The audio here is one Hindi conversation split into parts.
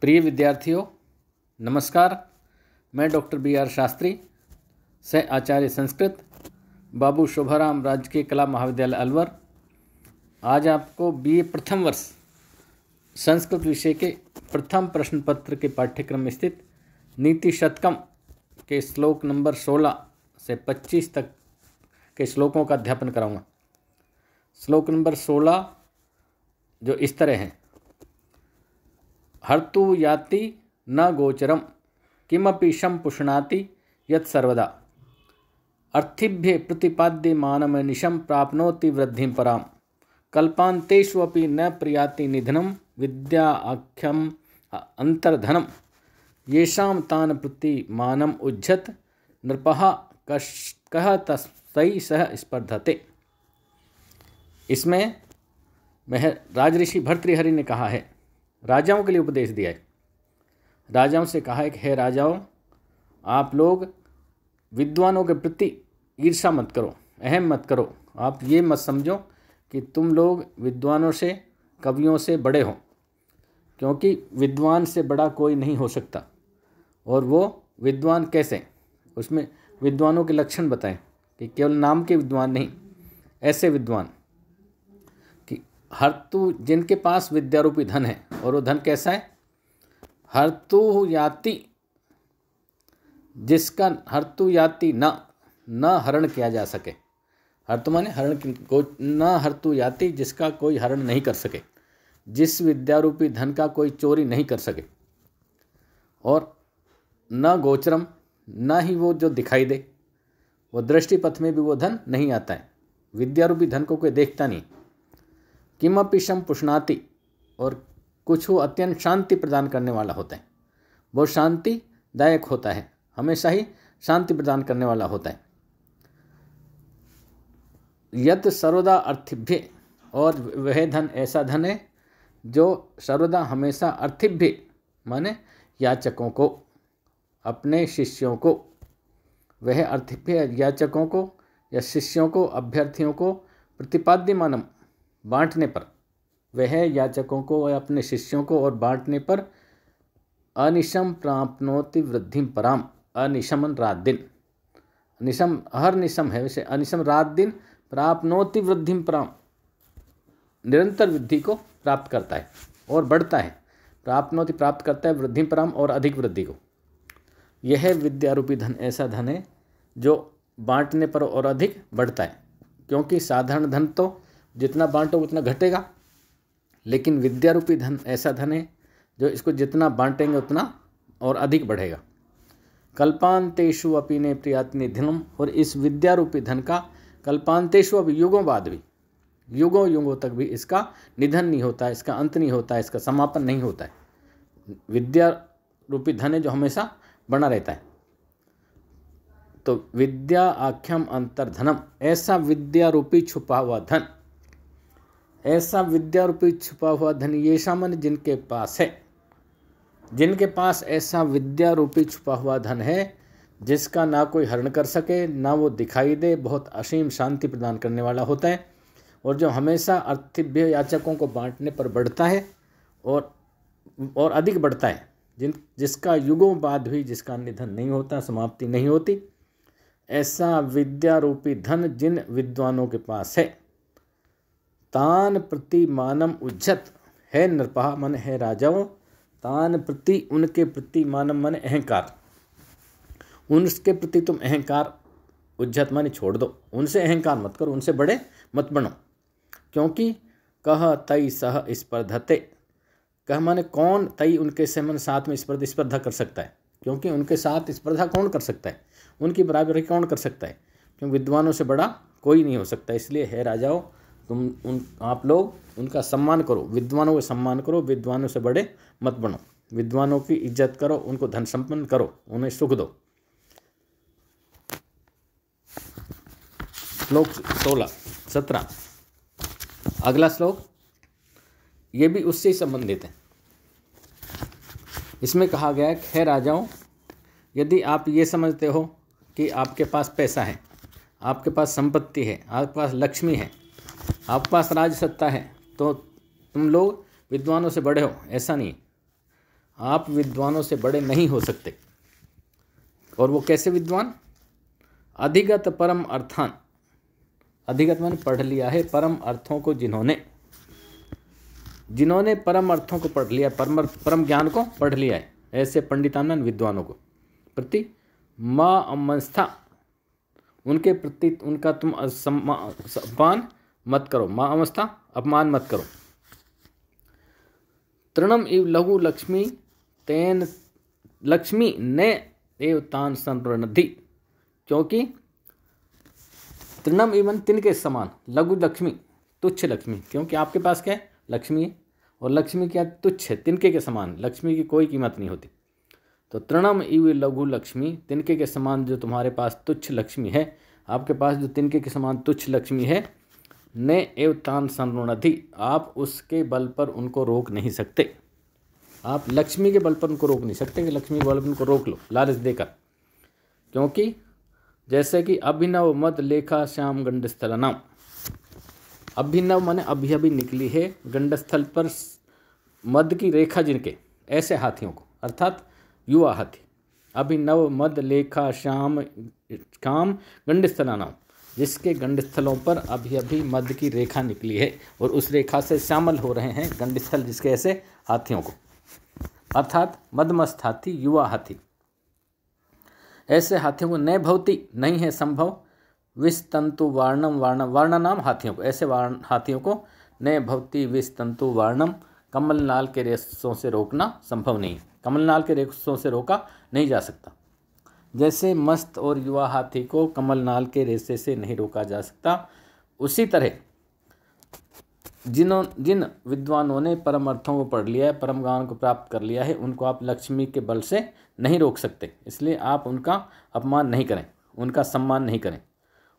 प्रिय विद्यार्थियों, नमस्कार। मैं डॉक्टर बी.आर. शास्त्री, सह आचार्य संस्कृत, बाबू शोभाराम राजकीय कला महाविद्यालय अलवर, आज आपको BA प्रथम वर्ष संस्कृत विषय के प्रथम प्रश्न पत्र के पाठ्यक्रम में स्थित नीति शतकम के श्लोक नंबर 16 से 25 तक के श्लोकों का अध्यापन कराऊंगा। श्लोक नंबर 16 जो इस तरह है: हर्तु याति न गोचरम किमपि शम पुष्णाति यत् सर्वदा अर्थिभ्य प्रतिपाद्य मानम निशम प्राप्नोति वृद्धिं पराम कल्पान्तेषु अपि न प्रयाति निधनम विद्या आख्यम अंतर्धनम येषां तान प्रति मानम उज्झत नृपः कः तस्यै सह स्पर्धते। इसमें राजऋषि भर्तृहरि ने कहा है, राजाओं के लिए उपदेश दिया है। राजाओं से कहा है कि हे राजाओं, आप लोग विद्वानों के प्रति ईर्षा मत करो, अहम मत करो। आप ये मत समझो कि तुम लोग विद्वानों से, कवियों से बड़े हो, क्योंकि विद्वान से बड़ा कोई नहीं हो सकता। और वो विद्वान कैसे, उसमें विद्वानों के लक्षण बताएं कि केवल नाम के विद्वान नहीं, ऐसे विद्वान कि हर्तु, जिनके पास विद्यारूपी धन है। और वो धन कैसा है? हर्तु याति, जिसका हर्तु याति न हरण किया जा सके। हर्तु माने हरण, न हर्तु याति, जिसका कोई हरण नहीं कर सके, जिस विद्यारूपी धन का कोई चोरी नहीं कर सके। और न गोचरम, न ही वो जो दिखाई दे, वो दृष्टि पथ में भी वो धन नहीं आता है। विद्यारूपी धन को कोई देखता नहीं। किमपि शम पुष्णाति, और कुछ वो अत्यंत शांति प्रदान करने वाला होता है। वो शांतिदायक होता है, हमेशा ही शांति प्रदान करने वाला होता है। यत् सर्वदा अर्थिभ्य, और वह धन ऐसा धन है जो सर्वदा हमेशा अर्थिभ्य माने याचकों को, अपने शिष्यों को, वह अर्थिभ्य याचकों को या शिष्यों को, अभ्यर्थियों को प्रतिपाद्य मानम, बांटने पर, वह याचकों को या अपने शिष्यों को और बांटने पर अनिशम प्राप्नोति वृद्धिं पराम, अनिशम रात दिन, निशम हर निशम है, वैसे अनिशम रात दिन प्राप्नोति वृद्धिं पराम, निरंतर वृद्धि को प्राप्त करता है और बढ़ता है। प्राप्नोति प्राप्त करता है, वृद्धिं पराम और अधिक वृद्धि को। यह विद्यारूपी धन ऐसा धन है जो बांटने पर और अधिक बढ़ता है, क्योंकि साधारण धन तो जितना बांटो उतना घटेगा, लेकिन विद्यारूपी धन ऐसा धन है जो इसको जितना बांटेंगे उतना और अधिक बढ़ेगा। कल्पांतेषु अपि ने प्रयाति निधनम, और इस विद्यारूपी धन का कल्पांतेषु, अब युगों बाद भी, युगों युगों तक भी इसका निधन नहीं होता है, इसका अंत नहीं होता है, इसका समापन नहीं होता है। विद्या रूपी धन है जो हमेशा बना रहता है। तो विद्या आख्यम अंतर्धनम, ऐसा विद्या रूपी छुपा हुआ धन, ऐसा विद्या रूपी छुपा हुआ धन, ये सामान्य जिनके पास है, जिनके पास ऐसा विद्या रूपी छुपा हुआ धन है जिसका ना कोई हरण कर सके, ना वो दिखाई दे, बहुत असीम शांति प्रदान करने वाला होता है, और जो हमेशा अर्थिभ्य याचकों को बांटने पर बढ़ता है और अधिक बढ़ता है, जिसका युगों बाद भी जिसका निधन नहीं होता, समाप्ति नहीं होती, ऐसा विद्या रूपी धन जिन विद्वानों के पास है, तान प्रति मानम उज्जत, है नृपः मन है राजाओं, तान प्रति उनके प्रति मानम मन अहंकार, उनके प्रति तुम अहंकार, उज्जत माने छोड़ दो, उनसे अहंकार मत करो, उनसे बड़े मत बनो। क्योंकि कह तई सह स्पर्धते, कह माने कौन, तई उनके से मन साथ में स्पर्धा कर सकता है, क्योंकि उनके साथ स्पर्धा कौन कर सकता है, उनकी बराबरी कौन कर सकता है, क्योंकि विद्वानों से बड़ा कोई नहीं हो सकता। इसलिए हे राजाओं, आप लोग उनका सम्मान करो, विद्वानों का सम्मान करो, विद्वानों से बड़े मत बनो, विद्वानों की इज्जत करो, उनको धन संपन्न करो, उन्हें सुख दो। श्लोक 17 अगला श्लोक, ये भी उससे ही संबंधित है। इसमें कहा गया है, हे राजाओं, यदि आप ये समझते हो कि आपके पास पैसा है, आपके पास संपत्ति है, आपके पास लक्ष्मी है, आपके पास राज सत्ता है, तो तुम लोग विद्वानों से बड़े हो, ऐसा नहीं। आप विद्वानों से बड़े नहीं हो सकते। और वो कैसे विद्वान? अधिगत परम अर्थान, अधिगत मैंने पढ़ लिया है, परम अर्थों को जिन्होंने परम अर्थों को पढ़ लिया, परम ज्ञान को पढ़ लिया है, ऐसे पंडितानंद विद्वानों को प्रति माँ अमंस्था, उनके प्रति उनका तुम अपमान मत करो, माँ अमंस्था अपमान मत करो। तृणम इव लघु लक्ष्मी तेन लक्ष्मी ने एव तान संवृद्धि, क्योंकि तृणम इवन तिनके समान, लघु लक्ष्मी तुच्छ लक्ष्मी, क्योंकि आपके पास क्या है? लक्ष्मी है, और लक्ष्मी क्या? तुच्छ है, तिनके के समान। लक्ष्मी की कोई कीमत नहीं होती। तो तृणम इव लघु लक्ष्मी, तिनके के समान जो तुम्हारे पास तुच्छ लक्ष्मी है, आपके पास जो तिनके के समान तुच्छ लक्ष्मी है, ने एव तान संवृद्धि, आप उसके बल पर उनको रोक नहीं सकते। आप लक्ष्मी के बल पर उनको रोक नहीं सकते कि लक्ष्मी के बल पर उनको रोक लो लालच देकर, क्योंकि जैसे कि अभिनव मद लेखा श्याम गंडस्थल नाम, अभिनव माने अभी अभी निकली है, गंडस्थल पर मद की रेखा जिनके, ऐसे हाथियों को, अर्थात युवा हाथी। अभिनव मद लेखा श्याम काम गंडस्थल नाम, जिसके गंडस्थलों पर अभी अभी मद की रेखा निकली है और उस रेखा से शामिल हो रहे हैं गंडस्थल जिसके ऐसे हाथियों को, अर्थात मदमस्त हाथी, युवा हाथी। ऐसे हाथियों को न भवती, नहीं है संभव, विस्तंतु वार्णम, वार्ण नाम हाथियों को, ऐसे हाथियों को न भवती विस्तंतु वार्णम, कमलनाल के रेशों से रोकना संभव नहीं। कमलनाल के रेशों से रोका नहीं जा सकता। जैसे मस्त और युवा हाथी को कमलनाल के रेशे से नहीं रोका जा सकता, उसी तरह जिन विद्वानों ने परम अर्थों को पढ़ लिया है, परम ज्ञान को प्राप्त कर लिया है, उनको आप लक्ष्मी के बल से नहीं रोक सकते। इसलिए आप उनका अपमान नहीं करें, उनका सम्मान नहीं करें।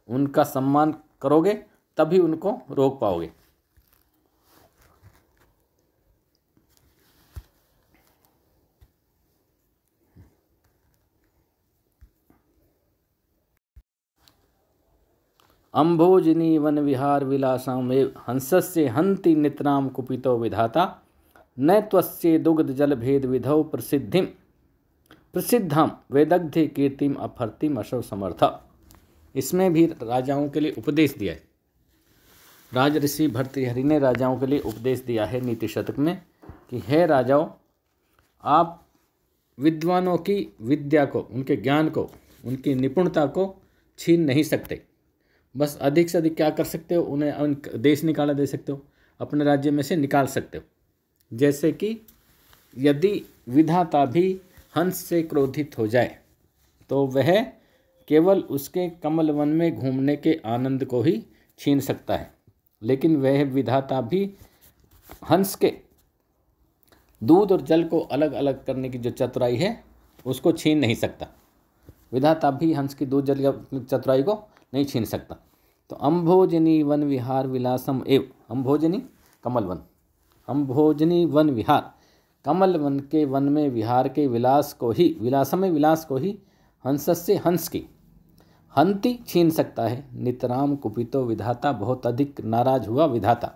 उनका सम्मान करोगे तभी उनको रोक पाओगे। अम्भोजनी वन विहार विलासामेव हंसस्य हंति नितराम कुपितो विधाता, न त्वस्य दुग्ध जल भेद विधौ प्रसिद्धाम वेदग्धे कीर्तिम अपहर्तिम अशव समर्था। इसमें भी राजाओं के लिए उपदेश दिया है। राजऋषि भर्तृहरि ने राजाओं के लिए उपदेश दिया है नीति शतक में कि हे राजाओं, आप विद्वानों की विद्या को, उनके ज्ञान को, उनकी निपुणता को छीन नहीं सकते। बस अधिक से अधिक क्या कर सकते हो? उन्हें देश निकाला दे सकते हो, अपने राज्य में से निकाल सकते हो। जैसे कि यदि विधाता भी हंस से क्रोधित हो जाए तो वह केवल उसके कमल वन में घूमने के आनंद को ही छीन सकता है, लेकिन वह विधाता भी हंस के दूध और जल को अलग अलग करने की जो चतुराई है उसको छीन नहीं सकता। विधाता भी हंस की दूध जल चतुराई को नहीं छीन सकता। तो अम्भोजनी वन विहार विलासम एव, अम्भोजनी कमल वन, अम्भोजनी वन विहार, कमल वन के वन में विहार के विलास को ही, विलासम विलास को ही, हंस से हंस की, हंति छीन सकता है। नितराम कुपितो विधाता, बहुत अधिक नाराज हुआ विधाता।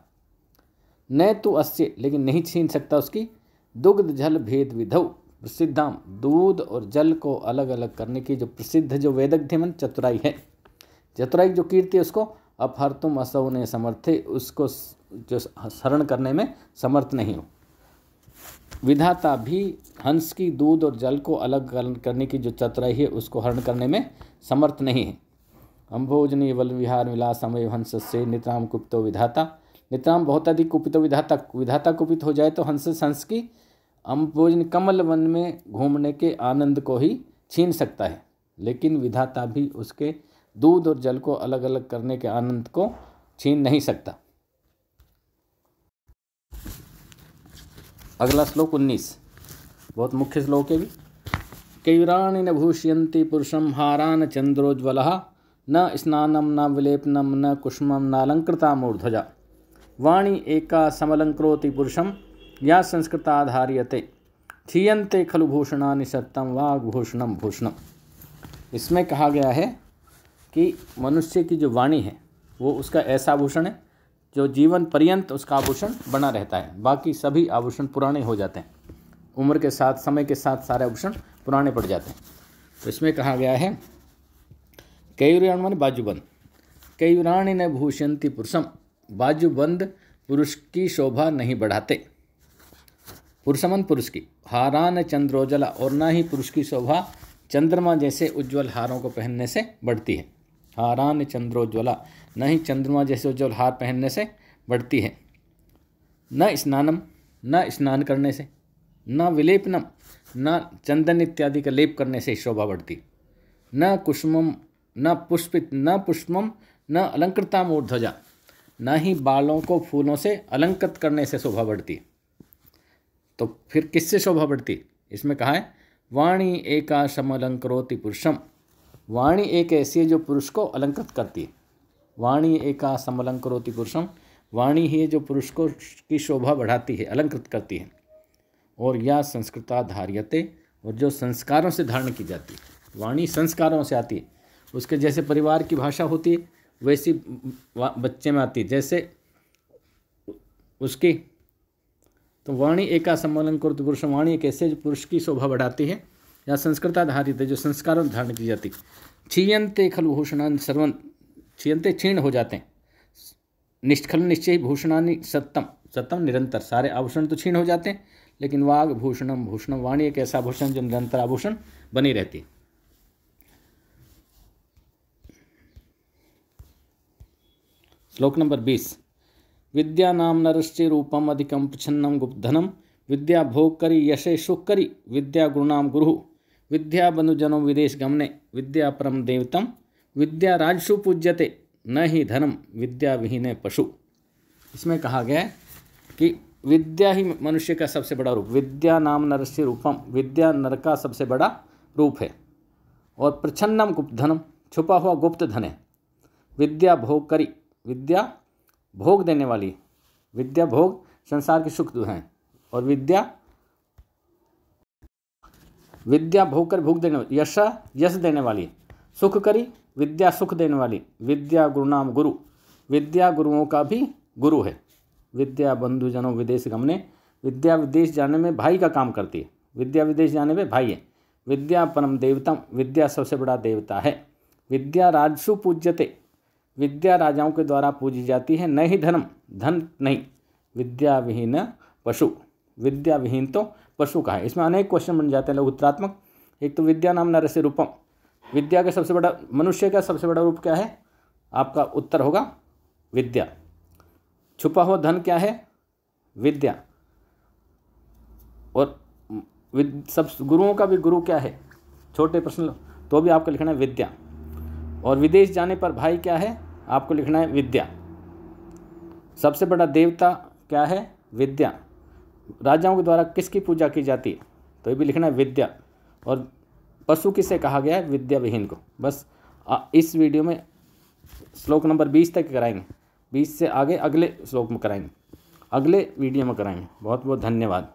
न तो अस्य, लेकिन नहीं छीन सकता उसकी, दुग्ध जल भेद विधौ प्रसिद्धाम, दूध और जल को अलग अलग करने की जो प्रसिद्ध जो वेदग्ध मन चतुराई है, चतुराई जो कीर्ति है, उसको अपहर्तुम असौ ने समर्थे, उसको जो हरण करने में समर्थ नहीं हो। विधाता भी हंस की दूध और जल को अलग करने की जो चतुराई है उसको हरण करने में समर्थ नहीं है। अम्भोजनी वल विहार विलासम हंस से नितराम कुपितो विधाता, नितराम बहुत अधिक कुपितो विधाता, विधाता कुपित हो जाए तो हंस की अम्भोजनी कमल वन में घूमने के आनंद को ही छीन सकता है, लेकिन विधाता भी उसके दूध और जल को अलग अलग करने के आनंद को छीन नहीं सकता। अगला श्लोक 19 बहुत मुख्य श्लोक है भी। कैराणि न भूष्यन्ति पुरुषं हारान चंद्रोज्वलः, न स्नानं न विलेपनं न कुष्मं नालंकृता मूर्ध्वजा, वाणी एका समलंकृति पुरुषं या संस्कृताधार्यते, क्षीयन्ते खलु भूषणानि सत्तं वाग्भूषणं भूषणम्। इसमें कहा गया है कि मनुष्य की जो वाणी है वो उसका ऐसा आभूषण है जो जीवन पर्यंत उसका आभूषण बना रहता है, बाकी सभी आभूषण पुराने हो जाते हैं। उम्र के साथ, समय के साथ सारे आभूषण पुराने पड़ जाते हैं। तो इसमें कहा गया है कैयूराण माने बाजूबंद, कैयूराणी न भूषयंती पुरुषम, बाजूबंद पुरुष की शोभा नहीं बढ़ाते। पुरुषमन पुरुष की, हारान चंद्रोज्वला, और ना ही पुरुष की शोभा चंद्रमा जैसे उज्ज्वल हारों को पहनने से बढ़ती है। हारान चंद्रोज्वला, न ही चंद्रमा जैसे उज्ज्वल हार पहनने से बढ़ती है। न स्नानम, न स्नान करने से, न विलेपनम, न चंदन इत्यादि का लेप करने से शोभा बढ़ती। न कुसुमम, न पुष्पम, न अलंकृता मूर्ध्वजा, न ही बालों को फूलों से अलंकृत करने से शोभा बढ़ती। तो फिर किससे शोभा बढ़ती? इसमें कहा है वाणी एका समलंकरोति पुरुषम, वाणी एक ऐसी है जो पुरुष को अलंकृत करती है। वाणी एका समलंकरोति पुरुषम, वाणी ही है जो पुरुष को की शोभा बढ़ाती है, अलंकृत करती है। और या संस्कृता धार्यते, और जो संस्कारों से धारण की जाती है। वाणी संस्कारों से आती है, उसके जैसे परिवार की भाषा होती है वैसी बच्चे में आती है, जैसे उसकी। तो वाणी एका समलंकृत पुरुषम, वाणी एक ऐसे जो पुरुष की शोभा बढ़ाती है। या संस्कृता धारित है, जो संस्कारों में धारण की जाती। क्षीयंते खलु भूषणानि सर्वं, क्षीयंते क्षीण हो जाते हैं। निष्खल निश्चय भूषणानि सत्तम, सत्तम निरंतर, सारे आभूषण तो क्षीण हो जाते हैं, लेकिन वाग भूषणम भूषणम, वाणी एक ऐसा आभूषण जो निरंतर आभूषण बनी रहती है। श्लोक नंबर 20। विद्या नाम नरश्चे रूपम अधिकम प्रच्छन्नम गुप्तधनम, विद्या भोग करी यशे सुख करी, विद्या गुरुनाम गुरु, विद्या बंधुजनों विदेश गमने, विद्या परम देवतम, विद्या राजसु पूज्यते, न ही धनम विद्या विहीने पशु। इसमें कहा गया है कि विद्या ही मनुष्य का सबसे बड़ा रूप, विद्या नाम नरस्य रूपम, विद्या नर का सबसे बड़ा रूप है। और प्रच्छन्नम गुप्त धनम, छुपा हुआ गुप्त धन है। विद्या भोग करी, विद्या भोग देने वाली, विद्या भोग संसार के सुख हैं। और विद्या भोग कर भोग देने वाली, यश देने वाली। सुख करी, विद्या सुख देने वाली। विद्या गुरुनाम गुरु, विद्या गुरुओं का भी गुरु है। विद्या बंधुजनों विदेश गमने, विद्या विदेश जाने में भाई का काम करती है। विद्या विदेश जाने में भाई है। विद्या परम देवतम, विद्या सबसे बड़ा देवता है। विद्या राजसु पूज्यते, विद्या राजाओं के द्वारा पूजी जाती है। न ही धनम, धन नहीं। विद्या विहीन पशु, विद्या विहीन तो पशु का है। इसमें अनेक क्वेश्चन बन जाते हैं लोग उत्तरात्मक। एक तो विद्या नाम नरस्य रूपम, विद्या का सबसे बड़ा, मनुष्य का सबसे बड़ा रूप क्या है? आपका उत्तर होगा विद्या। छुपा हुआ धन क्या है? विद्या। और सब गुरुओं का भी गुरु क्या है? छोटे प्रश्न तो भी आपको लिखना है विद्या। और विदेश जाने पर भाई क्या है? आपको लिखना है विद्या। सबसे बड़ा देवता क्या है? विद्या। राजाओं के द्वारा किसकी पूजा की जाती है? तो ये भी लिखना है विद्या। और पशु किसे कहा गया है? विद्या विहीन को। बस इस वीडियो में श्लोक नंबर 20 तक कराएंगे, 20 से आगे अगले श्लोक में कराएंगे, अगले वीडियो में कराएंगे। बहुत बहुत धन्यवाद।